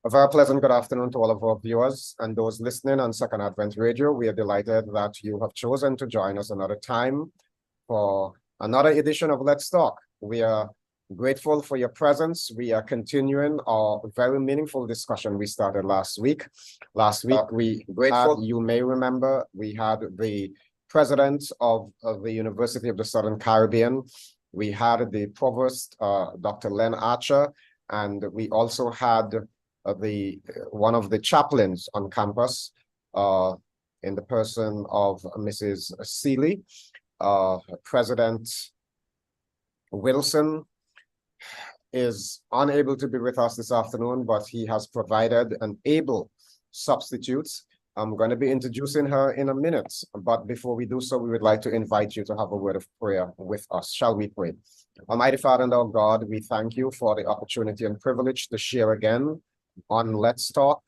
A very pleasant good afternoon to all of our viewers and those listening on Second Advent Radio. We are delighted that you have chosen to join us another time for another edition of Let's Talk. We are grateful for your presence. We are continuing our very meaningful discussion we started last week. Last week, you may remember, we had the president of the University of the Southern Caribbean. We had the provost, Dr. Len Archer, and we also had one of the chaplains on campus in the person of Mrs. Seeley. President Wilson is unable to be with us this afternoon, but he has provided an able substitute. I'm going to be introducing her in a minute, but before we do so, we would like to invite you to have a word of prayer with us. Shall we pray? Almighty Father and our God, we thank you for the opportunity and privilege to share again on Let's Talk.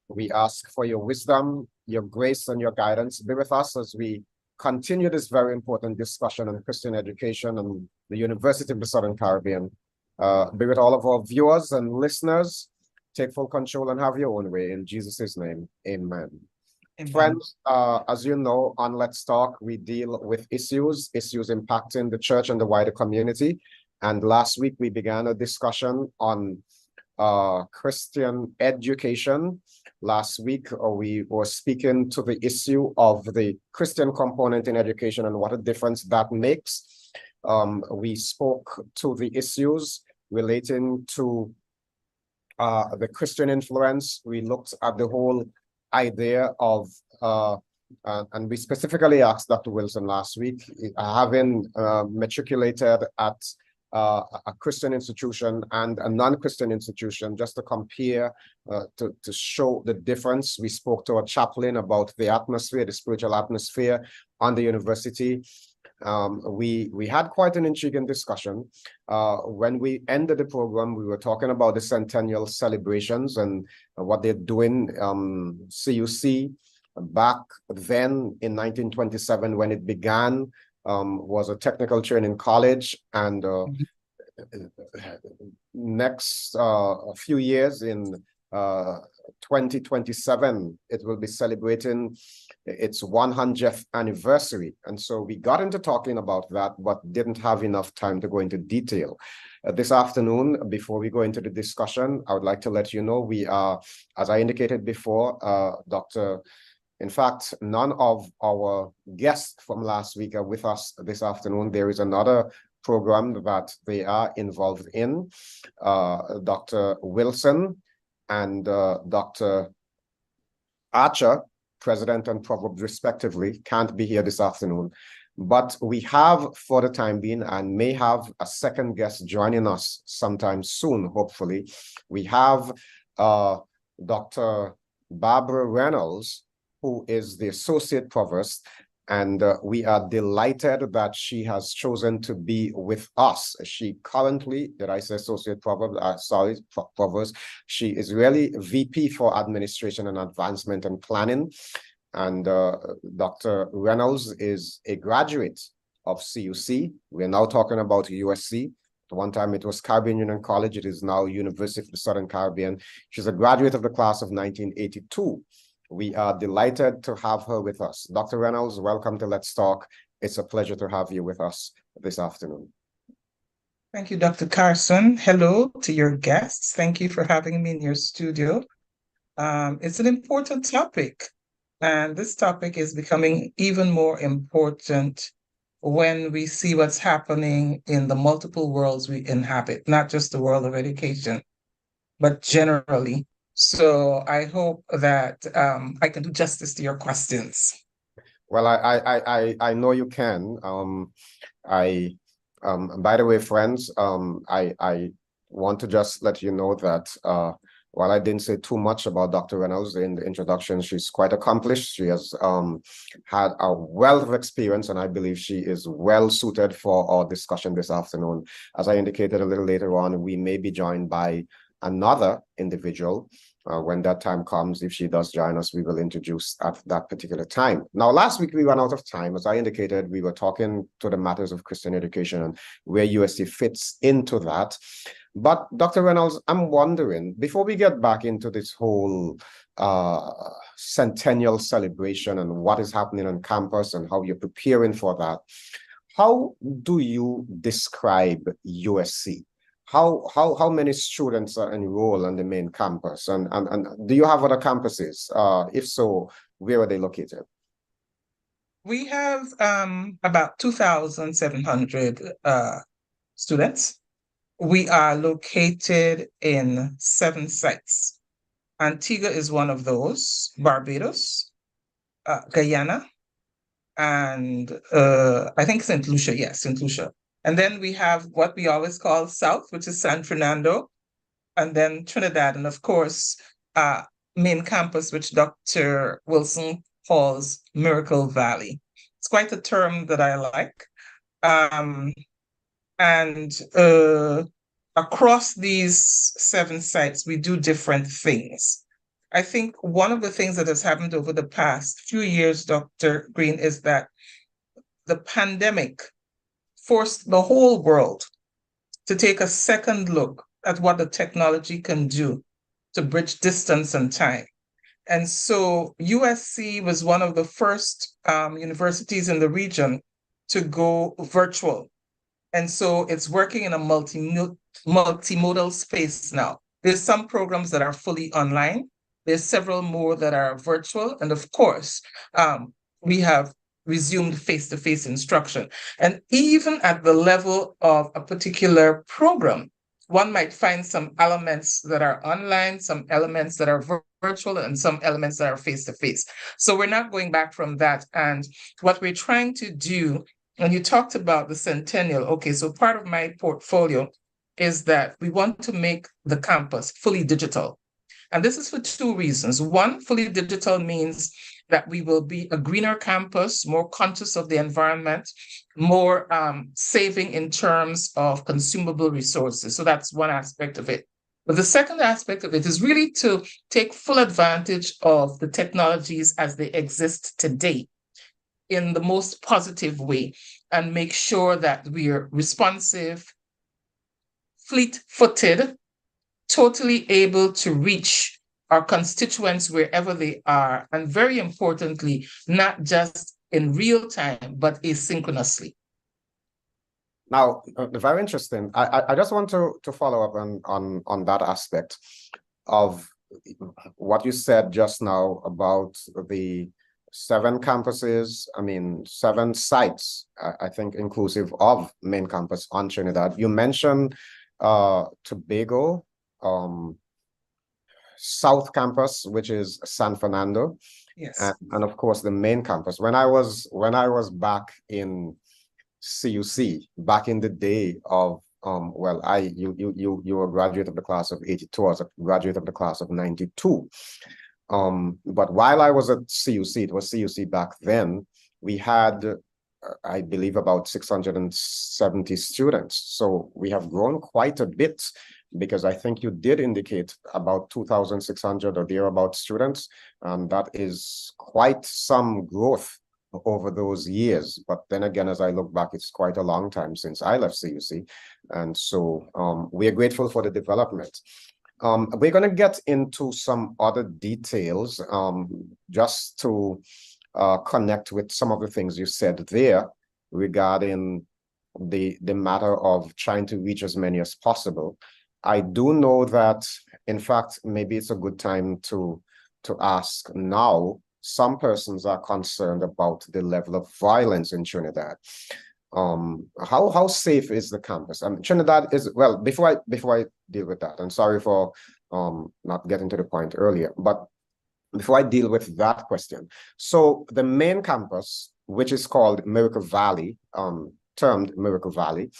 We ask for your wisdom, your grace, and your guidance. Be with us as we continue this very important discussion on Christian education and the University of the Southern Caribbean. Be with all of our viewers and listeners. Take full control and have your own way. In Jesus' name, amen. Amen. Friends, as you know, on Let's Talk, we deal with issues impacting the church and the wider community. And last week, we began a discussion on Christian education. Last week, we were speaking to the issue of the Christian component in education and what a difference that makes. We spoke to the issues relating to the Christian influence. We looked at the whole idea of, and we specifically asked Dr. Wilson last week, having matriculated at a Christian institution and a non-Christian institution, just to compare, to show the difference. We spoke to a chaplain about the atmosphere, the spiritual atmosphere on the university. We had quite an intriguing discussion. When we ended the program, we were talking about the centennial celebrations and what they're doing. CUC back then in 1927, when it began, was a technical training college, and next a few years in 2027, it will be celebrating its 100th anniversary. And so we got into talking about that, but didn't have enough time to go into detail. This afternoon, before we go into the discussion, I would like to let you know we are, as I indicated before, in fact, none of our guests from last week are with us this afternoon. There is another program that they are involved in. Dr. Wilson and Dr. Archer, president and provost respectively, can't be here this afternoon. But we have, for the time being, and may have a second guest joining us sometime soon, hopefully. We have Dr. Barbara Reynolds, who is the associate provost, and we are delighted that she has chosen to be with us. She currently, did I say associate provost? Provost. She is really VP for administration and advancement and planning. And Dr. Reynolds is a graduate of CUC. We're now talking about USC. At one time it was Caribbean Union College. It is now University of the Southern Caribbean. She's a graduate of the class of 1982. We are delighted to have her with us. Dr. Reynolds, welcome to Let's Talk. It's a pleasure to have you with us this afternoon. Thank you, Dr. Carson. Hello to your guests. Thank you for having me in your studio. It's an important topic, and this topic is becoming even more important when we see what's happening in the multiple worlds we inhabit, not just the world of education, but generally. So I hope that I can do justice to your questions. Well, I know you can. By the way, friends, I want to just let you know that while I didn't say too much about Dr. Reynolds in the introduction, she's quite accomplished. She has had a wealth of experience, and I believe she is well suited for our discussion this afternoon. As I indicated a little later on, we may be joined by another individual. When that time comes, if she does join us, we will introduce at that particular time. Now, last week we ran out of time. As I indicated, we were talking to the matters of Christian education and where USC fits into that. But Dr. Reynolds, I'm wondering, before we get back into this whole centennial celebration and what is happening on campus and how you're preparing for that, how do you describe USC? How many students are enrolled on the main campus? And do you have other campuses? If so, where are they located? We have about 2,700 students. We are located in 7 sites. Antigua is one of those, Barbados, Guyana, and I think St. Lucia, yes, St. Lucia. And then we have what we always call South, which is San Fernando, and then Trinidad, and of course, main campus, which Dr. Wilson calls Miracle Valley. It's quite a term that I like. And across these 7 sites, we do different things. I think one of the things that has happened over the past few years, Dr. Greene, is that the pandemic forced the whole world to take a second look at what the technology can do to bridge distance and time. And so USC was one of the first universities in the region to go virtual. And so it's working in a multimodal space now. There's some programs that are fully online. There's several more that are virtual. And of course, we have resumed face-to-face instruction. And even at the level of a particular program, one might find some elements that are online, some elements that are virtual, and some elements that are face-to-face. So we're not going back from that. And what we're trying to do, and you talked about the centennial, okay, so part of my portfolio is that we want to make the campus fully digital. And this is for 2 reasons. One, fully digital means that we will be a greener campus, more conscious of the environment, more saving in terms of consumable resources. So that's one aspect of it. But the second aspect of it is really to take full advantage of the technologies as they exist today in the most positive way and make sure that we're responsive, fleet-footed, totally able to reach our constituents wherever they are, and very importantly, not just in real time, but asynchronously. Now, very interesting. I just want to follow up on that aspect of what you said just now about the 7 campuses, 7 sites, I think inclusive of main campus on Trinidad. You mentioned Tobago, South Campus, which is San Fernando, yes, and of course the main campus. When I was back in CUC, back in the day of well, you were a graduate of the class of 82, I was a graduate of the class of 92. But while I was at CUC, it was CUC back then, we had I believe about 670 students. So we have grown quite a bit, because I think you did indicate about 2,600 or thereabout students. And that is quite some growth over those years. But then again, as I look back, it's quite a long time since I left CUC. And so we are grateful for the development. We're going to get into some other details just to connect with some of the things you said there regarding the matter of trying to reach as many as possible. I do know that, in fact, maybe it's a good time to ask now. Some persons are concerned about the level of violence in Trinidad. How safe is the campus? Trinidad is, well, before I deal with that, and sorry for not getting to the point earlier, but before I deal with that question, so the main campus, which is called Miracle Valley, termed Miracle Valley,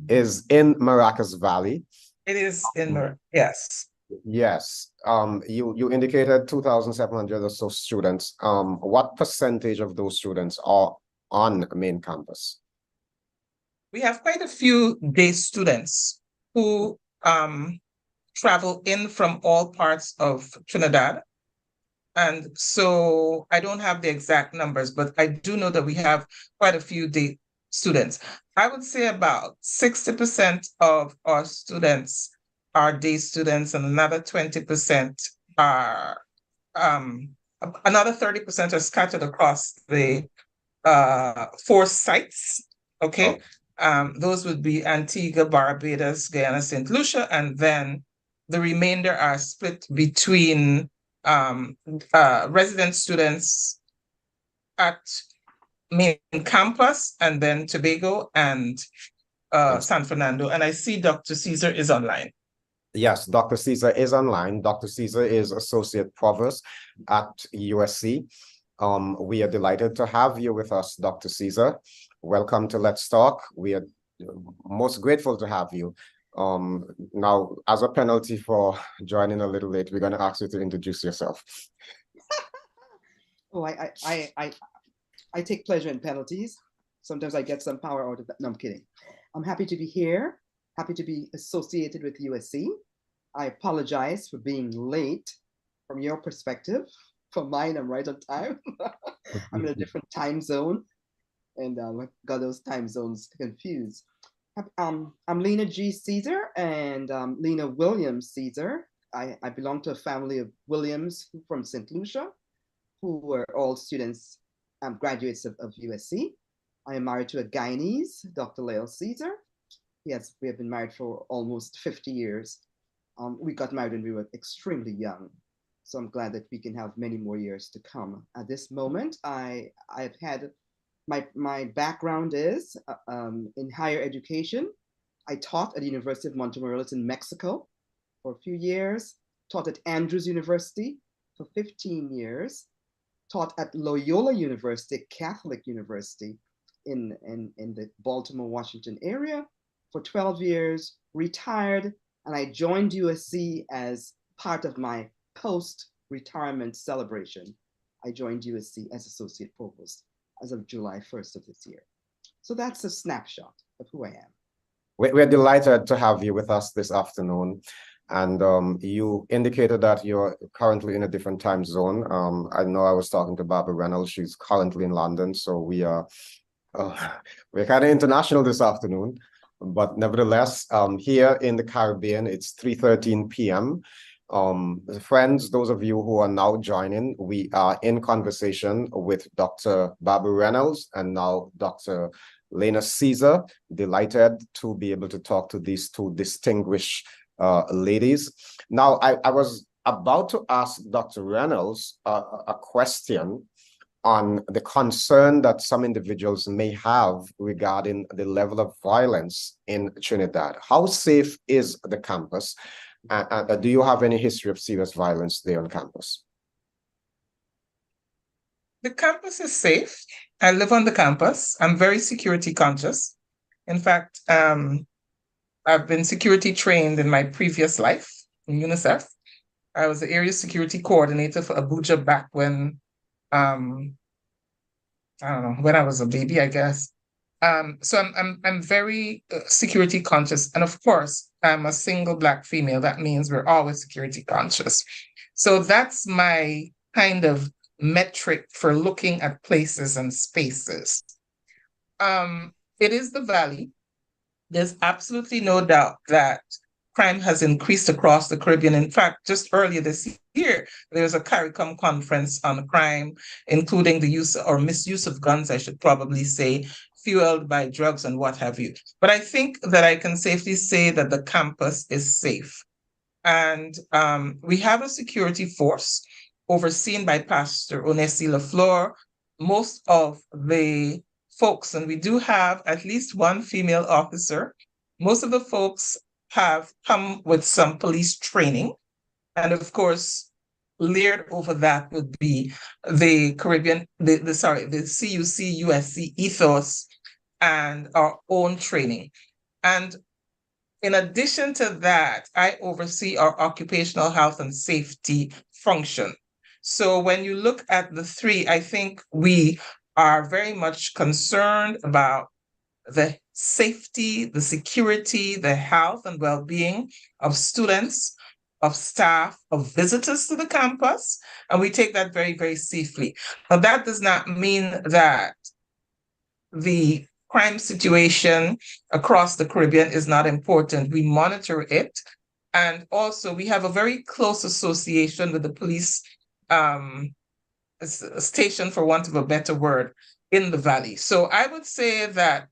is in Maracas Valley. It is in yes. Yes. You indicated 2,700 or so students. What percentage of those students are on main campus? We have quite a few day students who travel in from all parts of Trinidad. And so I don't have the exact numbers, but I do know that we have quite a few day students. I would say about 60% of our students are day students, and another 20% are another 30% are scattered across the 4 sites. Okay. Those would be Antigua, Barbados, Guyana, St. Lucia, and then the remainder are split between resident students at main campus, and then Tobago and San Fernando. And I see Dr. Caesar is online. Yes, Dr. Caesar is online. Dr. Caesar is Associate Provost at USC. We are delighted to have you with us, Dr. Caesar. Welcome to Let's Talk. We are most grateful to have you. Now, as a penalty for joining a little late, we're going to ask you to introduce yourself. Oh, I take pleasure in penalties. Sometimes I get some power out of that. No, I'm kidding. I'm happy to be here. Happy to be associated with USC. I apologize for being late from your perspective. For mine, I'm right on time. I'm in a different time zone, and I got those time zones confused. I'm Lena G. Caesar and Lena Williams Caesar. I belong to a family of Williams from St. Lucia, who were all students, graduates of USC. I am married to a Guyanese, Dr. Leo Caesar. Yes, we have been married for almost 50 years. We got married when we were extremely young. So I'm glad that we can have many more years to come. At this moment, I've had, my background is in higher education. I taught at the University of Montemorelos in Mexico for a few years, taught at Andrews University for 15 years, taught at Loyola University, Catholic University in the Baltimore, Washington area for 12 years, retired, and I joined USC as part of my post-retirement celebration. I joined USC as Associate Provost as of July 1st of this year. So that's a snapshot of who I am. We're delighted to have you with us this afternoon. And you indicated that you're currently in a different time zone. I know I was talking to Barbara Reynolds. She's currently in London. So we're kind of international this afternoon. But nevertheless, here in the Caribbean, it's 3:13 p.m. Friends, those of you who are now joining, we are in conversation with Dr. Barbara Reynolds and now Dr. Lena Caesar. Delighted to be able to talk to these two distinguished ladies. Now, I was about to ask Dr. Reynolds a question on the concern that some individuals may have regarding the level of violence in Trinidad. How safe is the campus? Do you have any history of serious violence there on campus? The campus is safe. I live on the campus. I'm very security conscious. In fact, I've been security trained in my previous life in UNICEF. I was the area security coordinator for Abuja back when, I don't know, when I was a baby, I guess. So I'm very security conscious. And of course, I'm a single Black female. That means we're always security conscious. So that's my kind of metric for looking at places and spaces. It is the Valley. There's absolutely no doubt that crime has increased across the Caribbean. In fact, just earlier this year, there was a CARICOM conference on crime, including the use or misuse of guns, I should probably say, fueled by drugs and what have you. But I think that I can safely say that the campus is safe. And we have a security force overseen by Pastor Onesi Lafleur. Most of the folks, and we do have at least one female officer, most of the folks have come with some police training. And of course, layered over that would be the Caribbean, the CUC USC ethos and our own training. And in addition to that, I oversee our occupational health and safety function. So when you look at the three, I think we are very much concerned about the safety, the security, the health and well-being of students, of staff, of visitors to the campus, and we take that very, very safely. Now, that does not mean that the crime situation across the Caribbean is not important. We monitor it. And also, we have a very close association with the police station, for want of a better word, in the Valley. So I would say that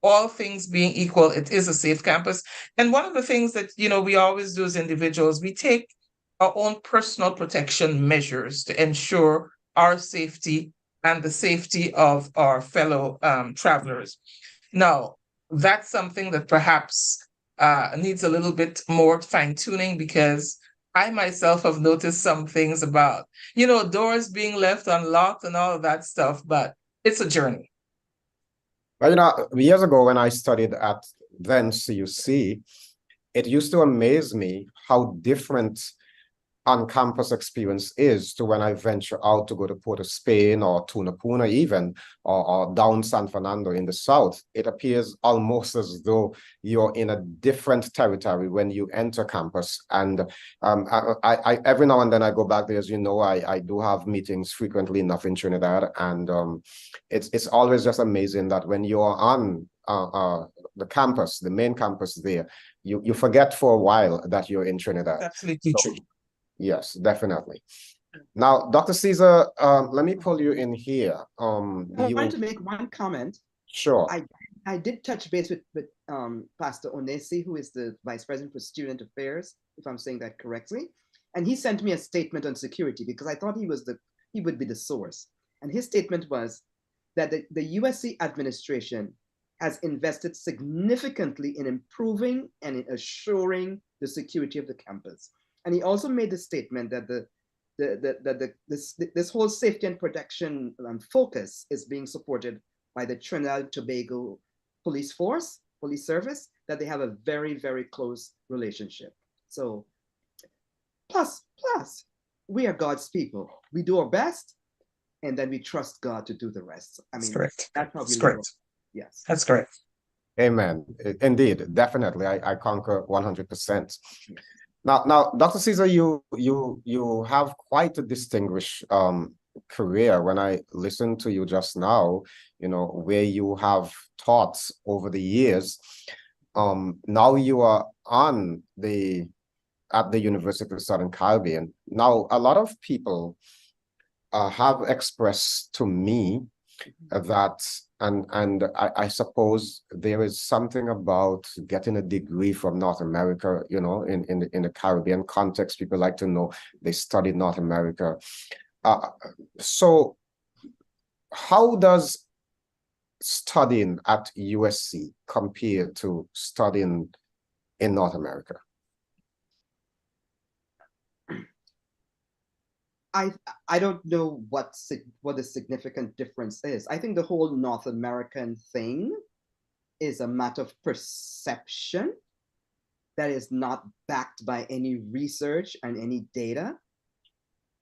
all things being equal, it is a safe campus. And one of the things that, we always do as individuals, we take our own personal protection measures to ensure our safety and the safety of our fellow travelers. Now, that's something that perhaps needs a little bit more fine tuning, because I myself have noticed some things about, doors being left unlocked and all of that stuff, but it's a journey. Well, years ago when I studied at then CUC, it used to amaze me how different on-campus experience is to when I venture out to go to Port of Spain or Tunapuna even, or down San Fernando in the south. It appears almost as though you're in a different territory when you enter campus. And I every now and then I go back there, as you know, I do have meetings frequently enough in Trinidad, and it's always just amazing that when you're on the campus, the main campus there, you forget for a while that you're in Trinidad. Absolutely true. Yes, definitely. Now, Dr. Caesar, let me pull you in here. I want to make one comment. Sure. I did touch base with Pastor Onesi, who is the Vice President for Student Affairs, if I'm saying that correctly. And he sent me a statement on security because I thought he would be the source. And his statement was that the USC administration has invested significantly in improving and in assuring the security of the campus. And he also made the statement that this whole safety and protection focus is being supported by the Trinidad and Tobago police service, that they have a very, very close relationship. So plus, we are God's people. We do our best, and then we trust God to do the rest. I mean, that's correct. That's how we live. Correct. Yes. That's correct. Amen. Indeed, definitely. I concur 100%. Now, Dr. Caesar, you have quite a distinguished career. When I listened to you just now, where you have taught over the years, now you are at the University of the Southern Caribbean. Now, a lot of people have expressed to me that, and I suppose there is something about getting a degree from North America, in the Caribbean context. People like to know they studied North America. So how does studying at USC compare to studying in North America? I don't know what the significant difference is. I think the whole North American thing is a matter of perception that is not backed by any research and any data.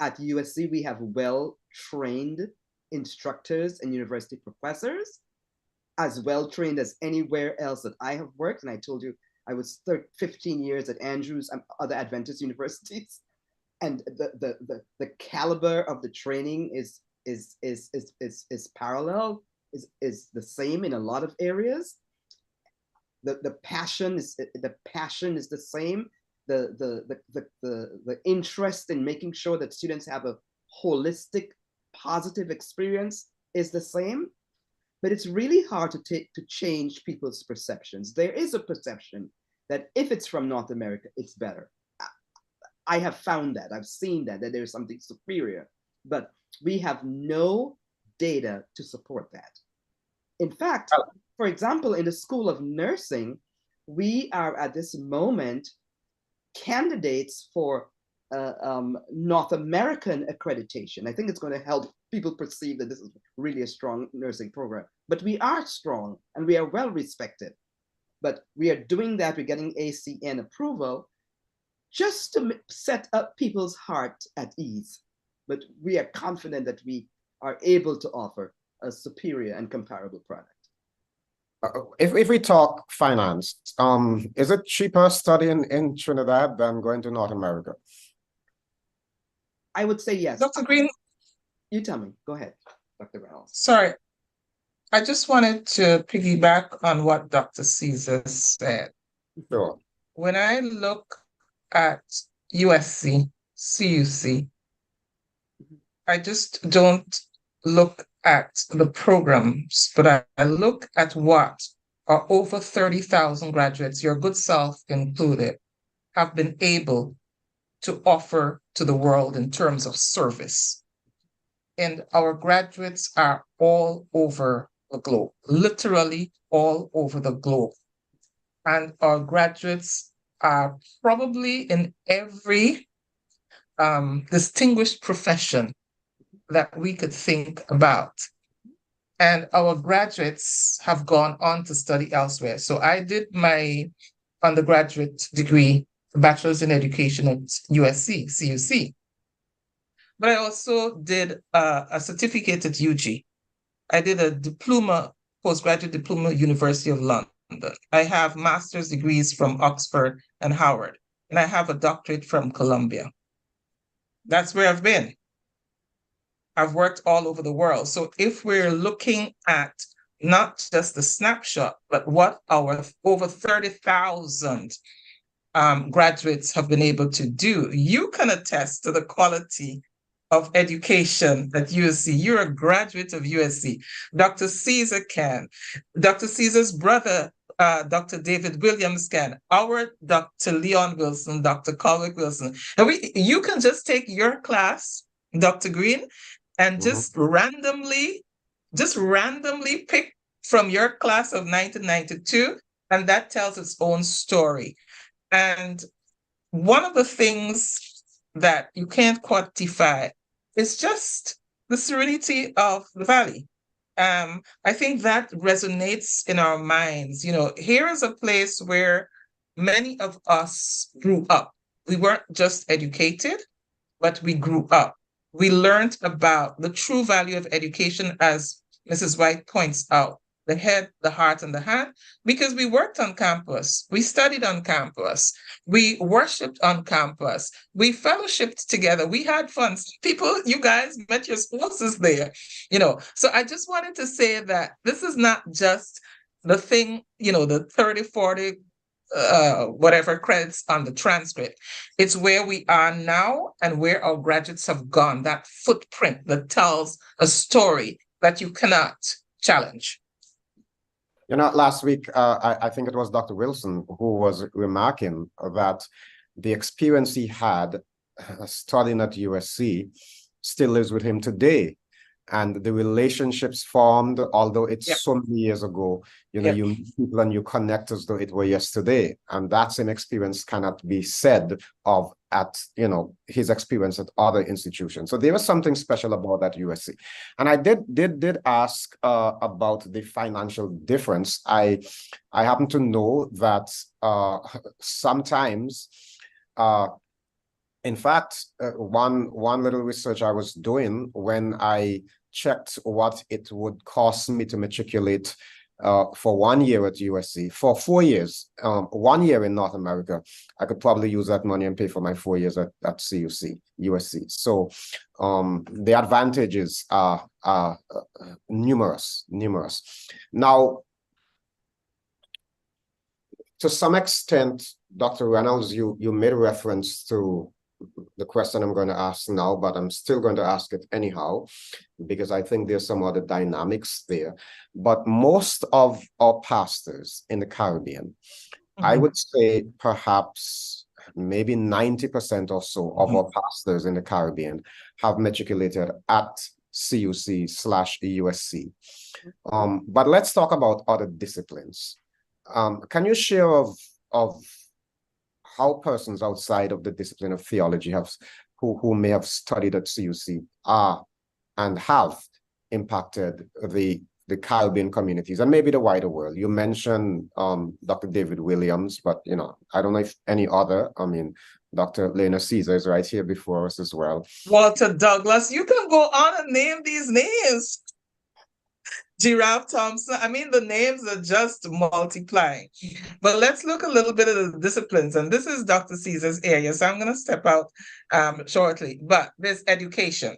At USC, we have well-trained instructors and university professors, as well-trained as anywhere else that I have worked. And I told you I was 15 years at Andrews and other Adventist universities. And the caliber of the training is parallel, is the same in a lot of areas. The passion is the same. The interest in making sure that students have a holistic, positive experience is the same. But it's really hard to change people's perceptions. There is a perception that if it's from North America, it's better. I have found that, I've seen that there's something superior, but we have no data to support that. In fact, for example, in the School of Nursing, we are at this moment candidates for North American accreditation. I think it's going to help people perceive that this is really a strong nursing program, but we are strong and we are well respected. But we are doing that, we're getting ACN approval, just to set up people's heart at ease. But we are confident that we are able to offer a superior and comparable product. If we talk finance, is it cheaper studying in Trinidad than going to North America? I would say yes. Dr. Greene, You tell me. Go ahead, Dr. Reynolds. sorry, I just wanted to piggyback on what Dr. Caesar said. Sure. When I look at USC, CUC, I just don't look at the programs, but I look at what our over 30,000 graduates, your good self included, have been able to offer to the world in terms of service. And our graduates are all over the globe, literally all over the globe. And our graduates are probably in every distinguished profession that we could think about. And our graduates have gone on to study elsewhere. So I did my undergraduate degree, bachelor's in education at USC, CUC. But I also did a certificate at UG. I did a diploma, postgraduate diploma, University of London. I have master's degrees from Oxford and Howard, and I have a doctorate from Columbia. That's where I've been. I've worked all over the world. So if we're looking at not just the snapshot, but what our over 30,000 graduates have been able to do, you can attest to the quality of education at USC. You're a graduate of USC. Dr. Caesar can. Dr. Caesar's brother, Dr. David Williams can. Our Dr. Leon Wilson, Dr. Colwick Wilson. And you can just take your class, Dr. Greene, and just randomly pick from your class of 1992, and that tells its own story. And one of the things that you can't quantify is just the serenity of the valley. I think that resonates in our minds. You know, here is a place where many of us grew up. We weren't just educated, but we grew up. We learned about the true value of education, as Mrs. White points out, the head, the heart, and the hand, because we worked on campus, we studied on campus, we worshiped on campus, we fellowshipped together, we had fun. People, you guys met your spouses there, you know. So I just wanted to say that this is not just the thing, you know, the 30, 40, whatever credits on the transcript. It's where we are now and where our graduates have gone, that footprint that tells a story that you cannot challenge. You know, last week, I think it was Dr. Wilson who was remarking that the experience he had studying at USC still lives with him today. And the relationships formed, although it's so many years ago, you know, you meet people and you connect as though it were yesterday. And that same experience cannot be said of at, you know, his experience at other institutions. So there was something special about that USC. And I did ask about the financial difference. I happen to know that sometimes, in fact, one little research I was doing when I checked what it would cost me to matriculate for 1 year at USC, for 4 years, 1 year in North America, I could probably use that money and pay for my 4 years at CUC, USC. So the advantages are numerous. Now, to some extent, Dr. Reynolds, you made reference to the question I'm going to ask now, but I'm still going to ask it anyhow, because I think there's some other dynamics there. But most of our pastors in the Caribbean, I would say perhaps maybe 90% or so of our pastors in the Caribbean have matriculated at CUC/USC. But let's talk about other disciplines. Can you share of how persons outside of the discipline of theology who may have studied at CUC are and have impacted the Caribbean communities and maybe the wider world? You mentioned Dr. David Williams, but you know, I don't know if any other. I mean, Dr. Lena Caesar is right here before us as well. Walter Douglas, you can go on and name these names. Giraffe Thompson. I mean, the names are just multiplying. But let's look a little bit at the disciplines. And this is Dr. Caesar's area. So I'm going to step out shortly. But there's education.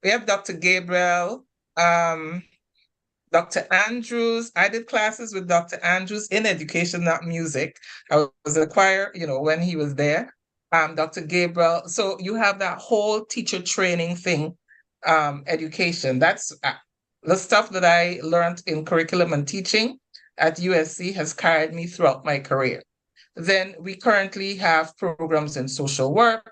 We have Dr. Gabriel, Dr. Andrews. I did classes with Dr. Andrews in education, not music. I was a choir, when he was there. Dr. Gabriel. So you have that whole teacher training thing, education. That's the stuff that I learned in curriculum and teaching at USC has carried me throughout my career. Then we currently have programs in social work.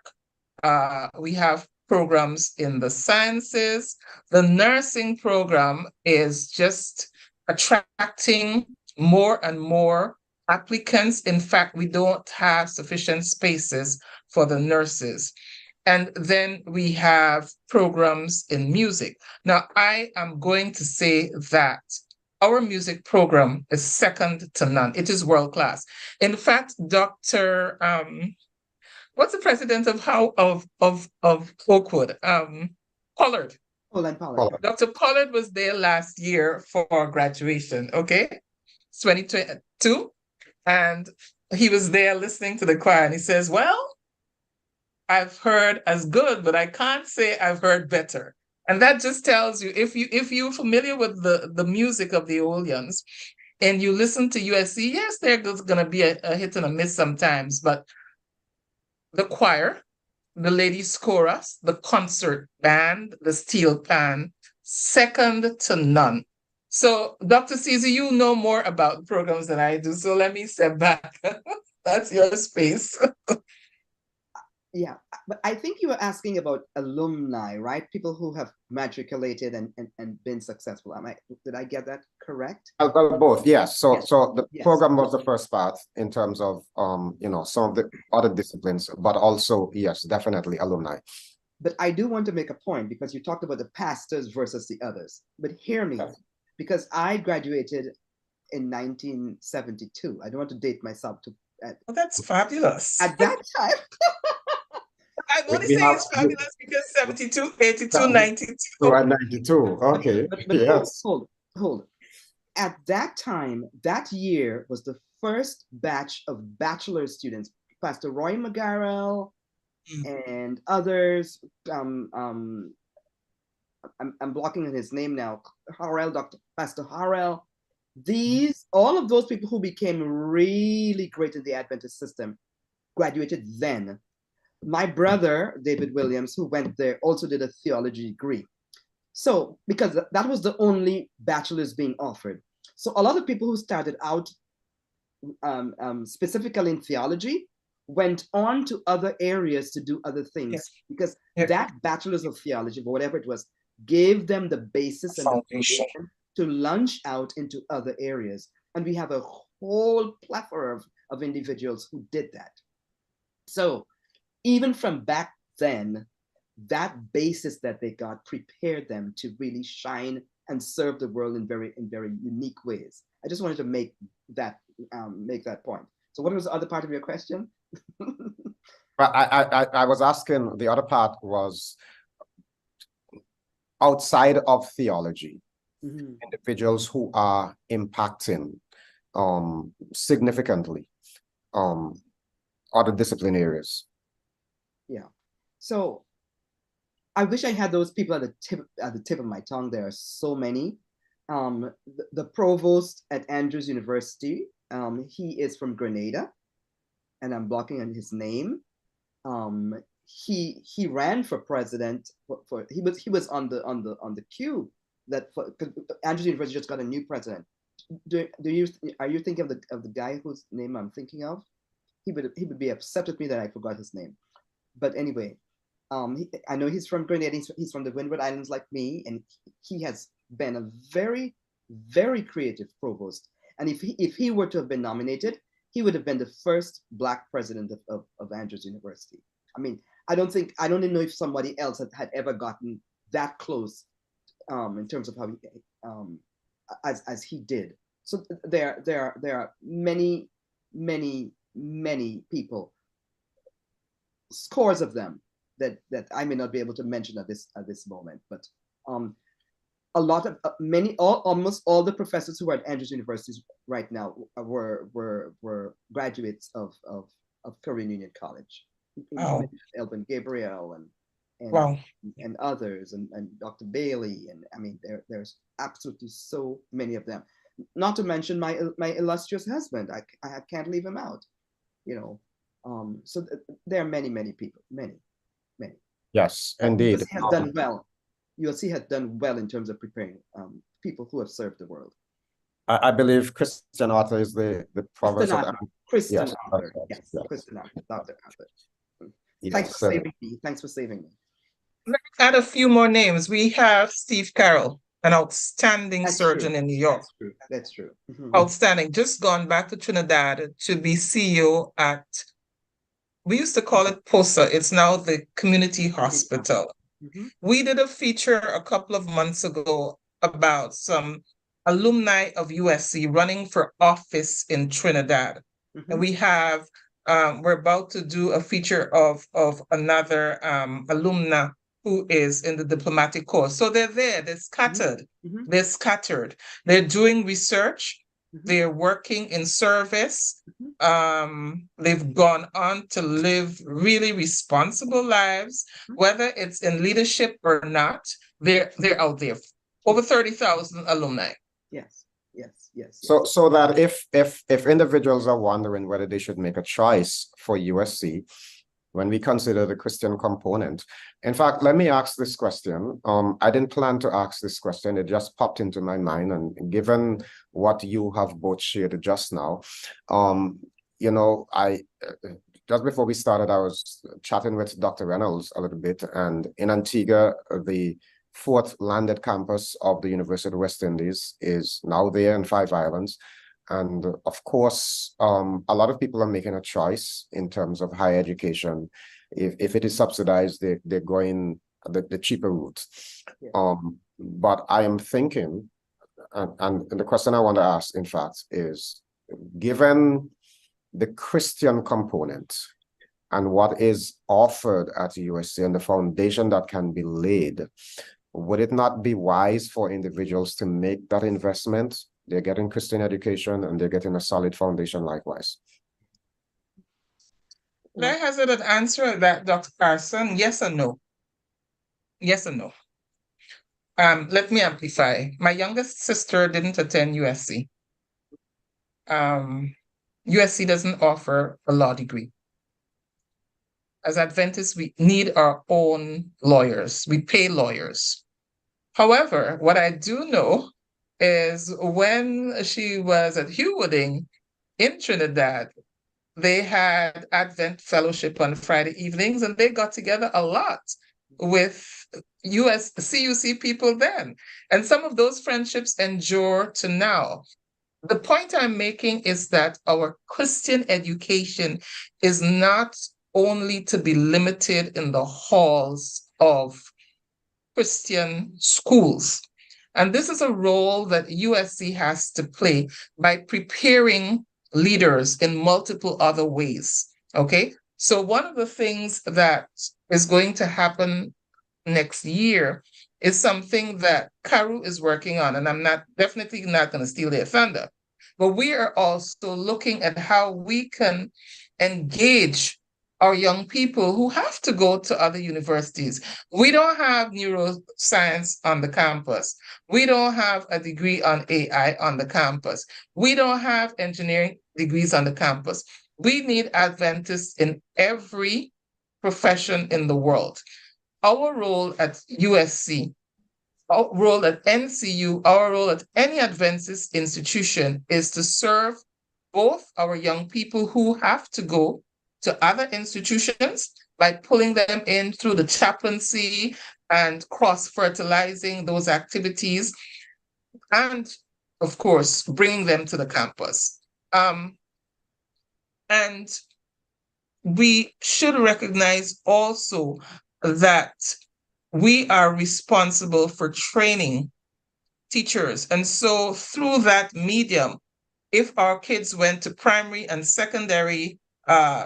We have programs in the sciences. The nursing program is just attracting more and more applicants. In fact, we don't have sufficient spaces for the nurses. And then we have programs in music. Now, I am going to say that our music program is second to none. It is world class. In fact, Dr. What's the president of Oakwood? Pollard. Pollard. Dr. Pollard was there last year for graduation, okay? It's 2022. And he was there listening to the choir and he says, well, I've heard as good, but I can't say I've heard better. And that just tells you, if you're familiar with the music of the Oleans and you listen to USC, yes, there's gonna be a hit and a miss sometimes, but the choir, the ladies chorus, the concert band, the steel pan, second to none. So Dr. Caesar, you know more about programs than I do, so let me step back. That's your space. Yeah, but I think you were asking about alumni, right? People who have matriculated and been successful. Did I get that correct? Well, both, yes. So Yes. the program was the first part in terms of some of the other disciplines, but also, yes, definitely alumni. But I do want to make a point because you talked about the pastors versus the others. But hear me, because I graduated in 1972. I don't want to date myself to. Well, that's fabulous. At that time. I'm only saying it's fabulous because 72, 82, 92. 92. Okay. But yes. Hold. At that time, that year was the first batch of bachelor students. Pastor Roy McGarrell and others. I'm blocking on his name now. Pastor Harrell. All of those people who became really great in the Adventist system graduated then. My brother, David Williams, who went there, also did a theology degree. So, because that was the only bachelor's being offered. So a lot of people who started out specifically in theology went on to other areas to do other things because that bachelor's of theology, or whatever it was, gave them the basis and the foundation to launch out into other areas. And we have a whole plethora of individuals who did that. So even from back then, that basis that they got prepared them to really shine and serve the world in very unique ways. I just wanted to make that point. So what was the other part of your question? I was asking, the other part was outside of theology, individuals who are impacting significantly other discipline areas. Yeah. So I wish I had those people at the tip of my tongue. There are so many. The provost at Andrews University, he is from Grenada, and I'm blocking on his name. He ran for president. He was on the queue that Andrews University just got a new president. Are you thinking of the guy whose name I'm thinking of? He would be upset with me that I forgot his name. But anyway, I know he's from Grenada. He's from the Windward Islands like me, and he has been a very, very creative provost. And if he were to have been nominated, he would have been the first Black president of Andrews University. I mean, I don't even know if somebody else had ever gotten that close in terms of how he, as he did. So there are many people, scores of them that I may not be able to mention at this moment, but a lot of almost all the professors who are at Andrews universities right now were graduates of Korean Union College, Wow. Elvin Gabriel and Wow. and others, and Dr. Bailey, and I mean there's absolutely so many of them. Not to mention my illustrious husband. I can't leave him out, you know. So there are many people, many. Yes, And indeed. USC has done well. USC has done well in terms of preparing people who have served the world. I believe Christian Arthur is the province of Kristen yes, Arthur. yes, Yes, yes. Kristen Arthur, Dr. Arthur. Yes, Thanks for saving me. Thanks for saving me. Let's add a few more names. We have Steve Carroll, an outstanding That's surgeon true. in New York. That's true. That's true. Mhm. Outstanding. Just gone back to Trinidad to be CEO at, we used to call it POSA. It's now the Community Hospital. Mhm. We did a feature a couple of months ago about some alumni of USC running for office in Trinidad. Mhm. And we have, we're about to do a feature of another alumna who is in the diplomatic corps. So they're there, they're scattered, Mhm. they're scattered. They're doing research, Mhm. they're working in service. Mhm. They've gone on to live really responsible lives, whether it's in leadership or not. They're out there. Over 30,000 alumni. Yes. So that if individuals are wondering whether they should make a choice for USC, when we consider the Christian component. In fact, let me ask this question. I didn't plan to ask this question. It just popped into my mind. And given what you have both shared just now, you know, just before we started, I was chatting with Dr. Reynolds a little bit, and in Antigua, the fourth landed campus of the University of the West Indies is now there in Five Islands. And of course, a lot of people are making a choice in terms of higher education. If it is subsidized, they're going the cheaper route. Yeah. But I am thinking, and the question I want to ask, in fact, is given the Christian component and what is offered at USC and the foundation that can be laid, would it not be wise for individuals to make that investment? They're getting Christian education and they're getting a solid foundation likewise. Could I hazard an answer at that, Dr. Carson? Yes or no? Yes or no? Let me amplify. My youngest sister didn't attend USC. USC doesn't offer a law degree. As Adventists, we need our own lawyers. We pay lawyers. However, what I do know is when she was at Hugh Wooding in Trinidad, they had Advent Fellowship on Friday evenings, and they got together a lot with US CUC people then. And some of those friendships endure to now. The point I'm making is that our Christian education is not only to be limited in the halls of Christian schools. And this is a role that USC has to play by preparing leaders in multiple other ways. Okay. So one of the things that is going to happen next year is something that Karu is working on, and I'm definitely not going to steal their thunder. But we are also looking at how we can engage our young people who have to go to other universities. We don't have neuroscience on the campus. We don't have a degree on AI on the campus. We don't have engineering degrees on the campus. We need Adventists in every profession in the world. Our role at USC, our role at NCU, our role at any Adventist institution is to serve both our young people who have to go to other institutions by pulling them in through the chaplaincy and cross-fertilizing those activities, and of course, bringing them to the campus. And we should recognize also that we are responsible for training teachers. And so through that medium, if our kids went to primary and secondary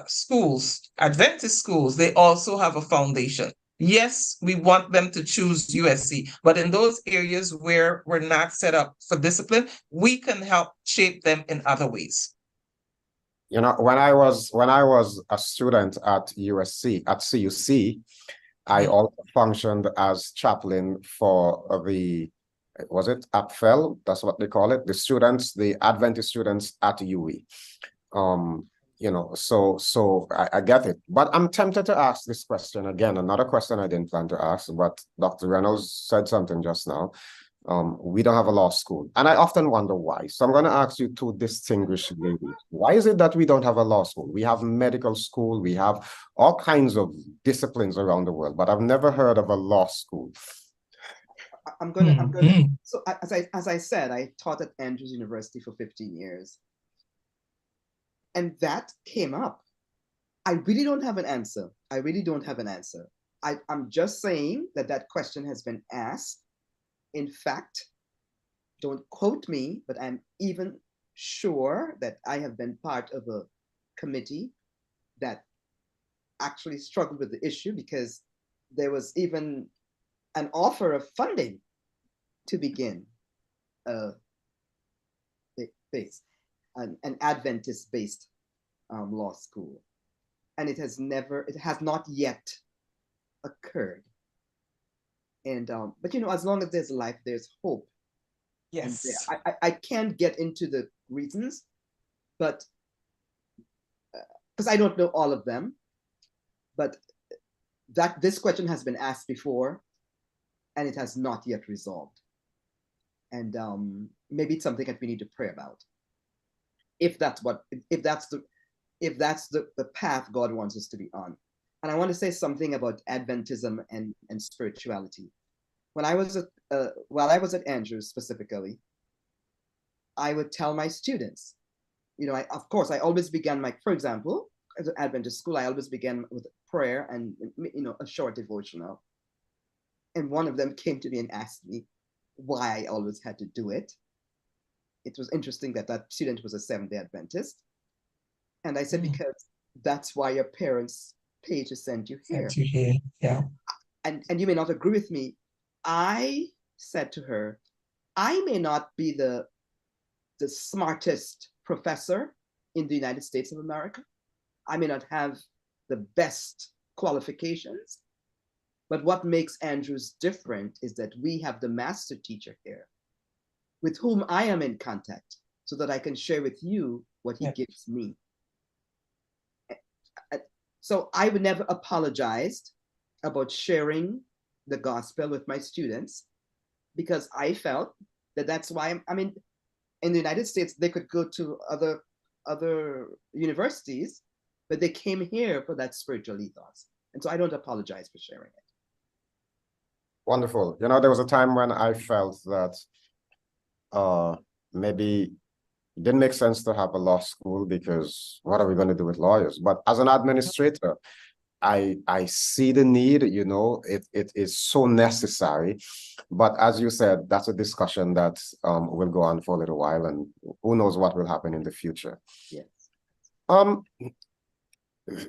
schools, Adventist schools, they also have a foundation. Yes, we want them to choose USC, but in those areas where we're not set up for discipline, we can help shape them in other ways. You know, when I was a student at USC, at CUC, I Mhm. also functioned as chaplain for the, was it APFEL? That's what they call it. The students, the Adventist students at UE. Um, you know, so I get it. But I'm tempted to ask this question again, another question I didn't plan to ask, but Dr. Reynolds said something just now. We don't have a law school. And I often wonder why. So I'm going to ask you two distinguished ladies. Why is it that we don't have a law school? We have medical school, we have all kinds of disciplines around the world, but I've never heard of a law school. I'm gonna. Mhm. So as I said, I taught at Andrews University for 15 years, and that came up. I really don't have an answer. I really don't have an answer. I'm just saying that that question has been asked. In fact, don't quote me, but I'm even sure that I have been part of a committee that actually struggled with the issue because there was even an offer of funding to begin a base, an Adventist-based law school, and it has not yet occurred. And but you know, as long as there's life, there's hope. And Yes. I can't get into the reasons, but because I don't know all of them, but that this question has been asked before, and it has not yet resolved. And maybe it's something that we need to pray about. If that's what, if that's the path God wants us to be on. And I want to say something about Adventism and spirituality. When I was while I was at Andrews specifically, I would tell my students, you know, of course, I always began for example, as an Adventist school, I always began with prayer and, you know, a short devotional. And one of them came to me and asked me why I always had to do it. It was interesting that that student was a Seventh-day Adventist. And I said, because that's why your parents pay to send you here. Sent you here. Yeah. And you may not agree with me. I said to her, I may not be the smartest professor in the United States of America. I may not have the best qualifications, but what makes Andrews different is that we have the master teacher here with whom I am in contact so that I can share with you what he gives me. So I would never apologized about sharing the gospel with my students because I felt that that's why I mean, in the United States, they could go to other universities, but they came here for that spiritual ethos. And so I don't apologize for sharing it. Wonderful. You know, there was a time when I felt that maybe it didn't make sense to have a law school because what are we going to do with lawyers? But as an administrator, I see the need, you know, it is so necessary. But as you said, that's a discussion that will go on for a little while, and who knows what will happen in the future. Yes.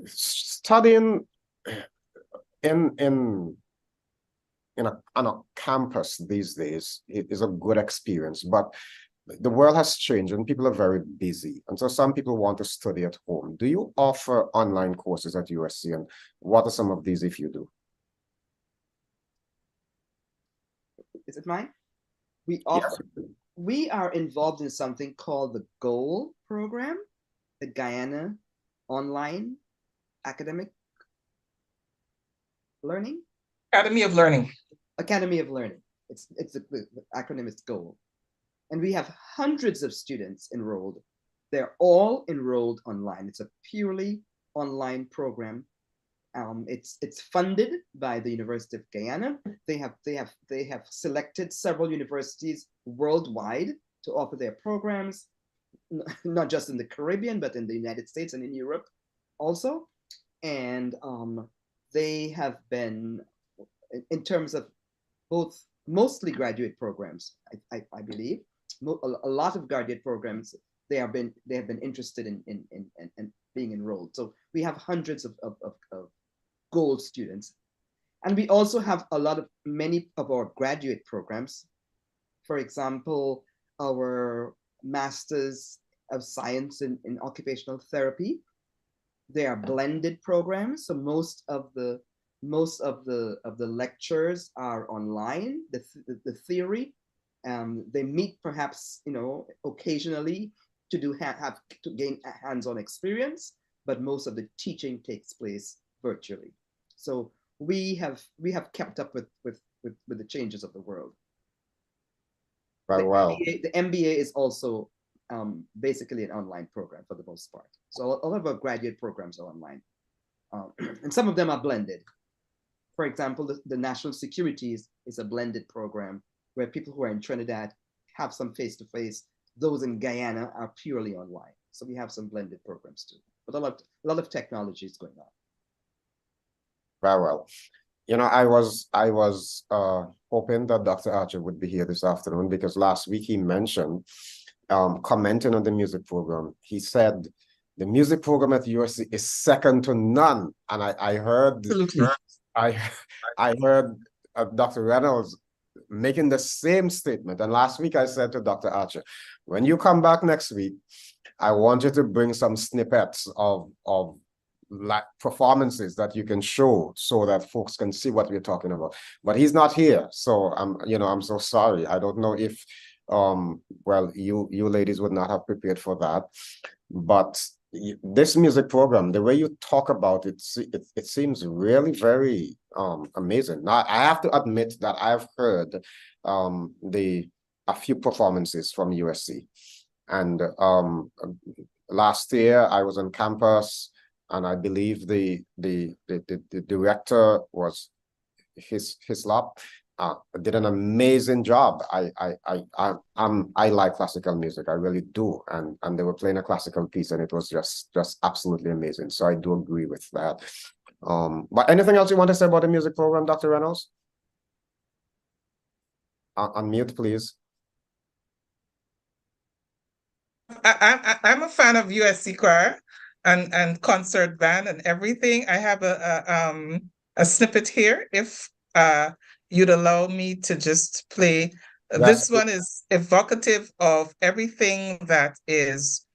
Studying in on a campus these days, it is a good experience, but the world has changed and people are very busy. And so some people want to study at home. Do you offer online courses at USC? And what are some of these if you do? Is it mine? We offer, we are involved in something called the GOAL program, the Guyana Online Academic Learning. Academy of Learning. Academy of Learning. The acronym is GOAL. And we have hundreds of students enrolled. They're all enrolled online. It's a purely online program. It's funded by the University of Guyana. They have selected several universities worldwide to offer their programs, not just in the Caribbean, but in the United States and in Europe also. And they have been, in terms of both mostly graduate programs, I believe, a lot of graduate programs, they have been interested in being enrolled. So we have hundreds of GOAL students. And we also have many of our graduate programs. For example, our Masters of Science in Occupational Therapy. They are blended programs, so most of the lectures are online. The theory, they meet perhaps occasionally to gain a hands-on experience, but most of the teaching takes place virtually. So we have kept up with the changes of the world. Very well. The MBA is also basically an online program for the most part. So all of our graduate programs are online. And some of them are blended. For example, the National Securities is a blended program where people who are in Trinidad have some face-to-face. Those in Guyana are purely online. So we have some blended programs too. But a lot of technology is going on. Very well. I was hoping that Dr. Archer would be here this afternoon, because last week he mentioned, commenting on the music program, he said the music program at USC is second to none. And I heard, Absolutely. I heard Dr. Reynolds making the same statement. And last week I said to Dr. Archer, when you come back next week, I want you to bring some snippets of like performances that you can show so that folks can see what we're talking about. But he's not here, so I'm so sorry. I don't know if well, you ladies would not have prepared for that, but this music program, the way you talk about it, it seems really very amazing. Now I have to admit that I've heard a few performances from USC, and last year I was on campus, and I believe the director was Hislop, did an amazing job. I like classical music, I really do, and they were playing a classical piece, and it was just absolutely amazing. So I do agree with that. But anything else you want to say about the music program, Dr. Reynolds? Unmute, please. I'm a fan of USC choir and concert band and everything. I have a snippet here, if you'd allow me to just play. Yes. This one is evocative of everything that is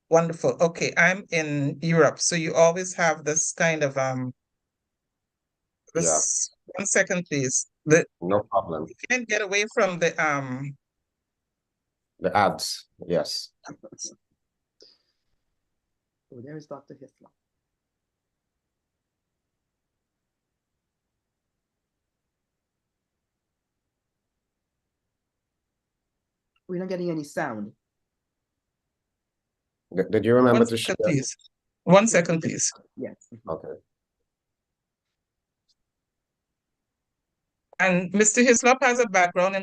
wonderful. Okay, I'm in Europe, so you always have this kind of this. Yeah. 1 second, please. No problem. You can't get away from the ads. Yes. Oh, there is Dr. Hislop. We're not getting any sound. Did you remember 1 to second, share? please. 1 second, please. Yes. Okay. And Mr. Hislop has a background in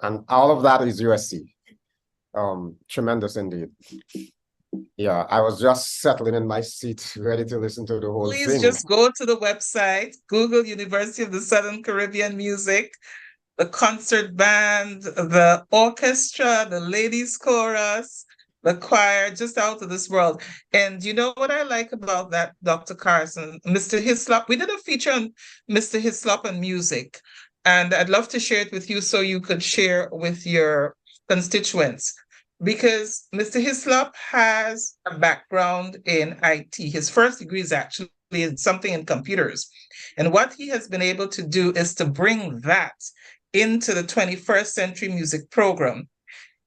And all of that is USC. Tremendous indeed. Yeah, I was just settling in my seat, ready to listen to the whole Please thing. just go to the website, Google University of the Southern Caribbean Music, the concert band, the orchestra, the ladies chorus, the choir, just out of this world. And you know what I like about that, Dr. Carson? Mr. Hislop, we did a feature on Mr. Hislop and music, and I'd love to share it with you so you could share with your constituents. Because Mr. Hislop has a background in IT. His first degree is actually in something in computers. And what he has been able to do is to bring that into the 21st century music program.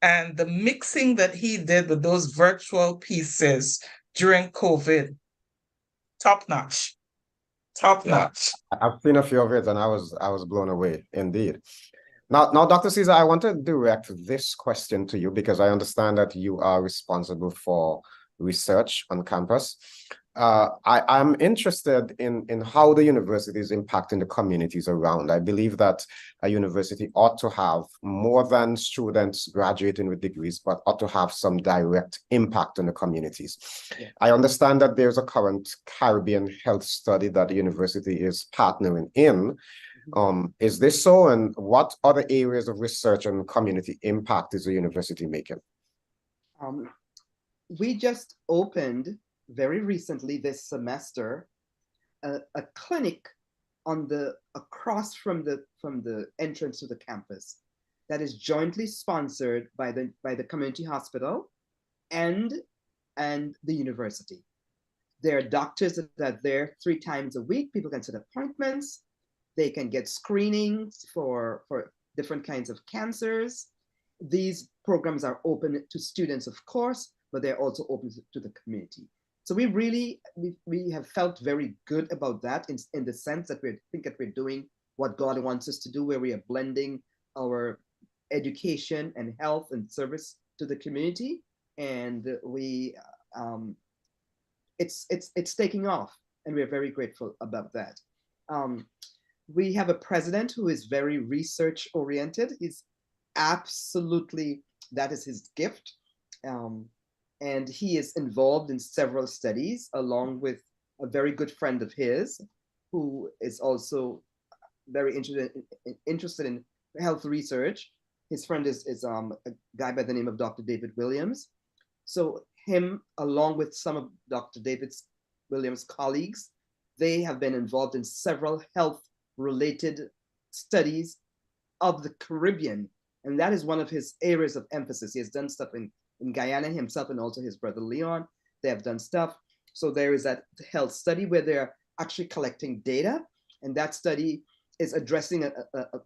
And the mixing that he did with those virtual pieces during COVID, top notch, top notch. I've seen a few of it and I was blown away indeed. Now, Dr. Caesar, I want to direct this question to you because I understand that you are responsible for research on campus. I'm interested in how the university is impacting the communities around. I believe that a university ought to have more than students graduating with degrees, but ought to have some direct impact on the communities. Yeah. I understand that there's a current Caribbean health study that the university is partnering in. Is this so? And what other areas of research and community impact is the university making? We just opened very recently this semester a clinic on across from the entrance to the campus that is jointly sponsored by the community hospital and the university. There are doctors that are there 3 times a week. People can set appointments. They can get screenings for different kinds of cancers. These programs are open to students, of course, but they're also open to the community. So we have felt very good about that in the sense that we think that we're doing what God wants us to do, where we are blending our education and health and service to the community, and it's taking off, and we're very grateful about that. We have a president who is very research oriented. He's absolutely, that is his gift. And he is involved in several studies along with a very good friend of his who is also very interested in health research. His friend is a guy by the name of Dr. David Williams. So him, along with some of Dr. David Williams' colleagues, they have been involved in several health-related studies of the Caribbean. And that is one of his areas of emphasis. He has done stuff in Guyana himself and also his brother Leon. They have done stuff. So there is that health study where they're actually collecting data. And that study is addressing a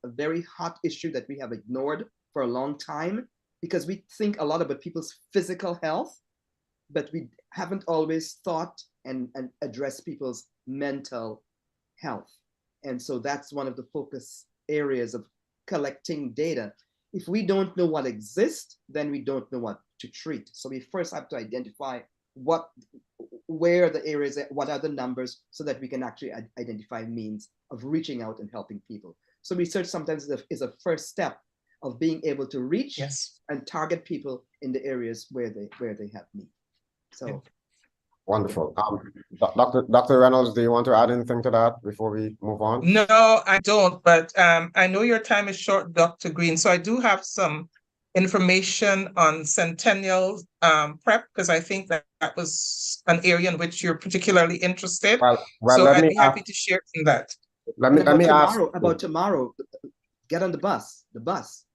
very hot issue that we have ignored for a long time, because we think a lot about people's physical health, but we haven't always thought and addressed people's mental health. And so that's one of the focus areas of collecting data. If we don't know what exists, then we don't know what to treat. So we first have to identify where the areas, what are the numbers, so that we can actually identify means of reaching out and helping people. So research sometimes is a first step of being able to reach and target people in the areas where they have need. So wonderful. Dr. Reynolds, do you want to add anything to that before we move on? No, I don't, but I know your time is short, Dr. Greene. So I do have some information on Centennial prep, because I think that was an area in which you're particularly interested. Well, so I'd be happy to share in that. Let me ask about tomorrow. Get on the bus. The bus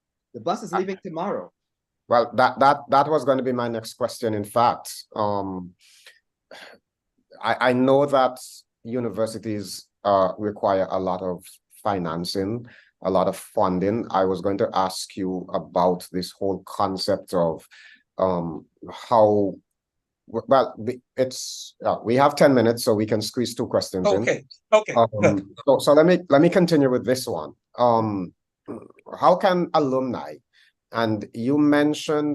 is leaving tomorrow. Well, that was going to be my next question. In fact, I know that universities require a lot of financing, a lot of funding. I was going to ask you about this whole concept of how, well, we have 10 minutes, so we can squeeze 2 questions in. Okay. So let me continue with this one. How can alumni, and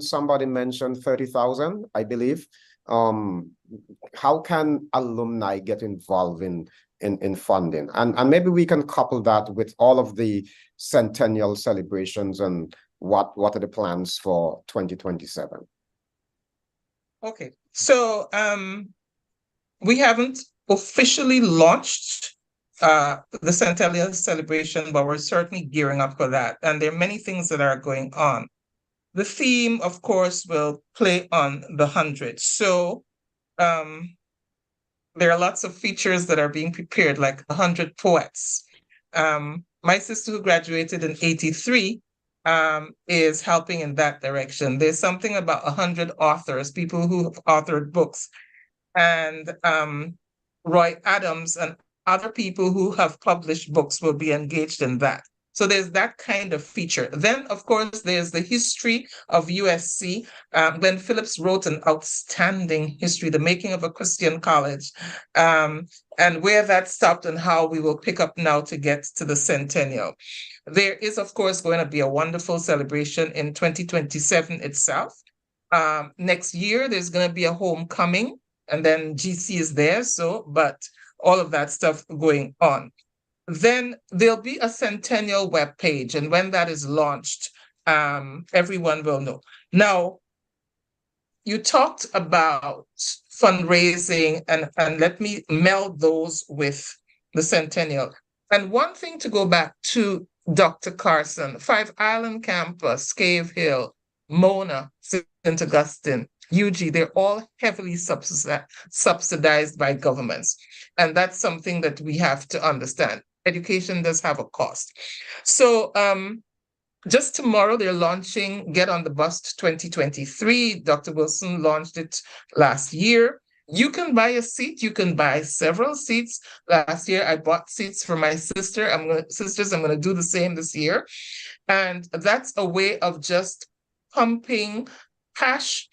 somebody mentioned 30,000, I believe. How can alumni get involved in funding? And maybe we can couple that with all of the centennial celebrations and what are the plans for 2027? Okay, so we haven't officially launched the Centennial celebration, but we're certainly gearing up for that. And there are many things that are going on. The theme, of course, will play on the 100. So there are lots of features that are being prepared, like 100 poets. My sister, who graduated in '83, is helping in that direction. There's something about 100 authors, people who have authored books, and Roy Adams and other people who have published books will be engaged in that. So there's that kind of feature. Then, of course, there's the history of USC. Glenn Phillips wrote an outstanding history, The Making of a Christian College, and where that stopped and how we will pick up now to get to the centennial. There is, of course, going to be a wonderful celebration in 2027 itself. Next year, there's going to be a homecoming, and then GC is there. So, but all of that stuff going on. Then there'll be a centennial webpage, and when that is launched, everyone will know. Now, you talked about fundraising, and let me meld those with the centennial. And one thing to go back to, Dr. Carson, Five Island Campus, Cave Hill, Mona, St. Augustine, UG, they're all heavily subsidized by governments. And that's something that we have to understand. Education does have a cost. So just tomorrow, they're launching Get on the Bus 2023. Dr. Wilson launched it last year. You can buy a seat. You can buy several seats. Last year, I bought seats for my sister. I'm going to do the same this year. And that's a way of just pumping cash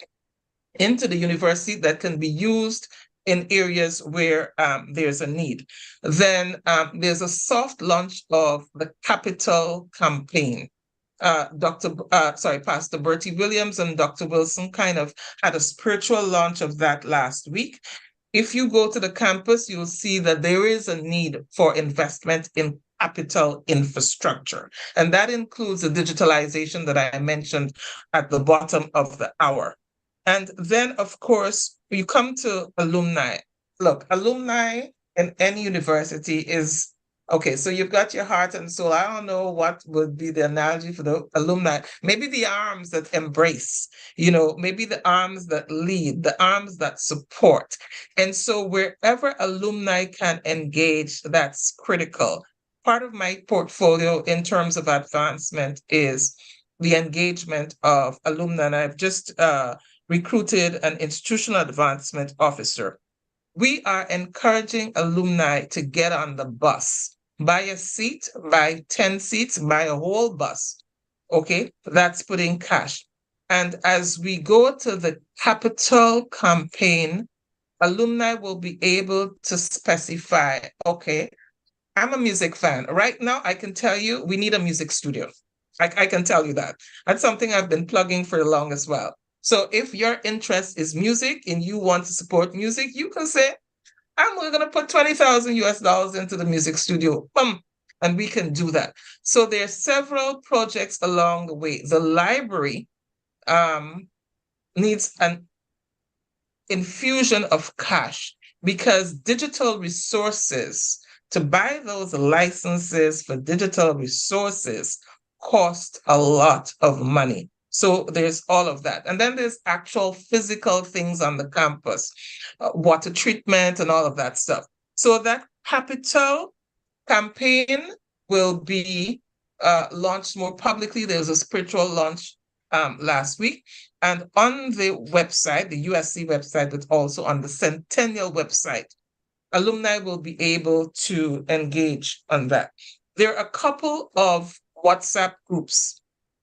into the university that can be used in areas where there's a need. Then there's a soft launch of the Capital campaign. Pastor Bertie Williams and Dr. Wilson kind of had a spiritual launch of that last week. If you go to the campus, you'll see that there is a need for investment in capital infrastructure. And that includes the digitalization that I mentioned at the bottom of the hour. And then, of course, you come to alumni. Look, alumni in any university is, okay, so you've got your heart and soul. I don't know what would be the analogy for the alumni. Maybe the arms that embrace, maybe the arms that lead, the arms that support. And so wherever alumni can engage, that's critical. Part of my portfolio in terms of advancement is the engagement of alumni. And I've just recruited an institutional advancement officer. We are encouraging alumni to get on the bus. Buy a seat, buy 10 seats, buy a whole bus. Okay, that's putting cash. And as we go to the capital campaign, alumni will be able to specify, okay, I'm a music fan. Right now, I can tell you we need a music studio. I can tell you that. That's something I've been plugging for long as well. So if your interest is music and you want to support music, you can say, I'm going to put $20,000 into the music studio. And we can do that. So there are several projects along the way. The library needs an infusion of cash because digital resources, to buy those licenses for digital resources, cost a lot of money. So there's all of that. And then there's actual physical things on the campus, water treatment and all of that stuff. So that capital campaign will be launched more publicly. There was a spiritual launch last week. And on the website, the USC website, but also on the Centennial website, alumni will be able to engage on that. There are a couple of WhatsApp groups,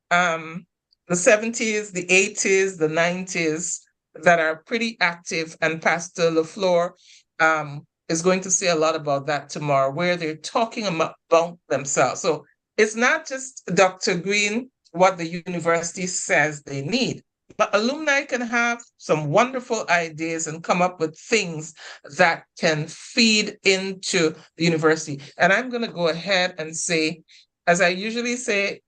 the 70s, the 80s, the 90s, that are pretty active. And Pastor LaFleur is going to say a lot about that tomorrow, where they're talking about themselves. So it's not just Dr. Greene, what the university says they need, but alumni can have some wonderful ideas and come up with things that can feed into the university. And I'm going to go ahead and say, as I usually say,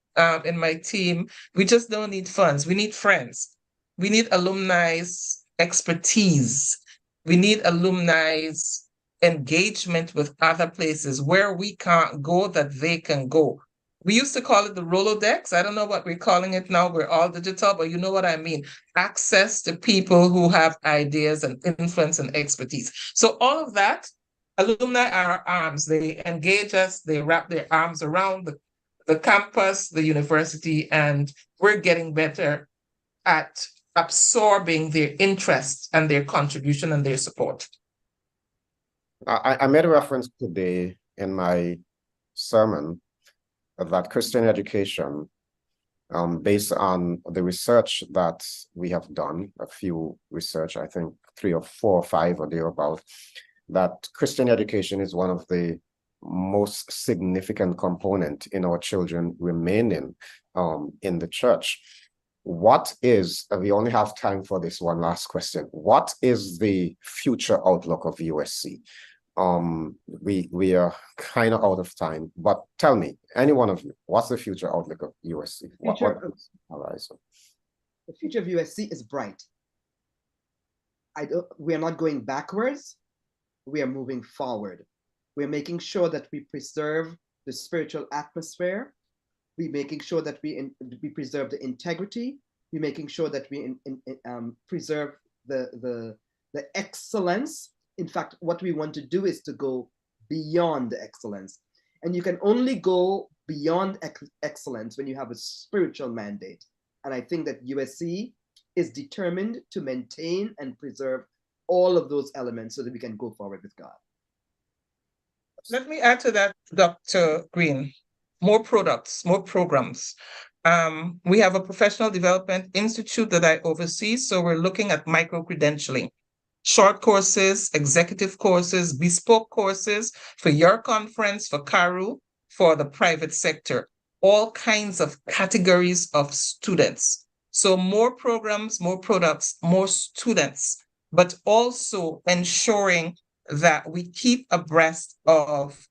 in my team, we just don't need funds. We need friends. We need alumni's expertise. We need alumni's engagement with other places where we can't go that they can go. We used to call it the Rolodex. I don't know what we're calling it now. We're all digital, but you know what I mean. Access to people who have ideas and influence and expertise. So all of that, alumni are our arms. They engage us. They wrap their arms around the campus, the university, and we're getting better at absorbing their interest and their contribution and their support. I made a reference today in my sermon that Christian education, based on the research that we have done, a few research, I think 3 or 4 or 5 or thereabout, that Christian education is one of the most significant component in our children remaining in the church. What is, we only have time for this one last question, what is the future outlook of USC? We are kind of out of time, but tell me, any one of you, what's the future outlook of USC? What horizon? The future of USC is bright. We are not going backwards. We are moving forward. We're making sure that we preserve the spiritual atmosphere. We're making sure that we preserve the integrity. We're making sure that we preserve the excellence. In fact, what we want to do is to go beyond the excellence. And you can only go beyond excellence when you have a spiritual mandate. And I think that USC is determined to maintain and preserve all of those elements so that we can go forward with God. Let me add to that, Dr. Greene. More products, more programs. We have a professional development institute that I oversee, so we're looking at micro-credentialing. Short courses, executive courses, bespoke courses for your conference, for CARU, for the private sector, all kinds of categories of students. So more programs, more products, more students, but also ensuring that we keep abreast of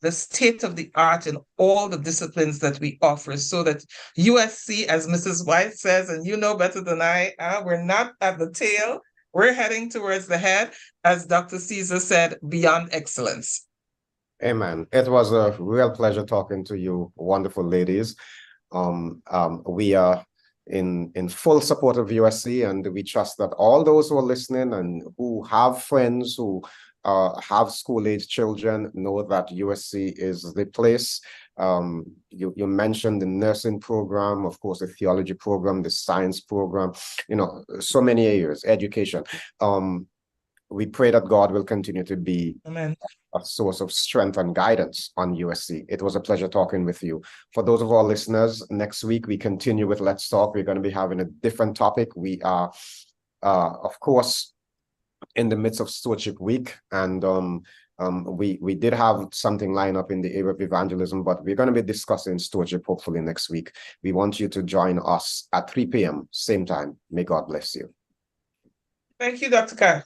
the state of the art in all the disciplines that we offer so that USC, as Mrs. White says, and you know better than I, we're not at the tail, we're heading towards the head, as Dr. Caesar said, beyond excellence. Amen. It was a real pleasure talking to you, wonderful ladies. We are in full support of USC, and we trust that all those who are listening and who have friends who have school-age children know that USC is the place. You mentioned the nursing program, of course, the theology program, the science program, so many areas, education. We pray that God will continue to be Amen. A source of strength and guidance on USC. It was a pleasure talking with you. For those of our listeners, next week we continue with Let's Talk. We're going to be having a different topic. We are, of course, in the midst of Stewardship Week, and we did have something lined up in the area of evangelism, but we're going to be discussing stewardship hopefully next week. We want you to join us at 3 p.m. same time. May God bless you. Thank you, Dr. Carr.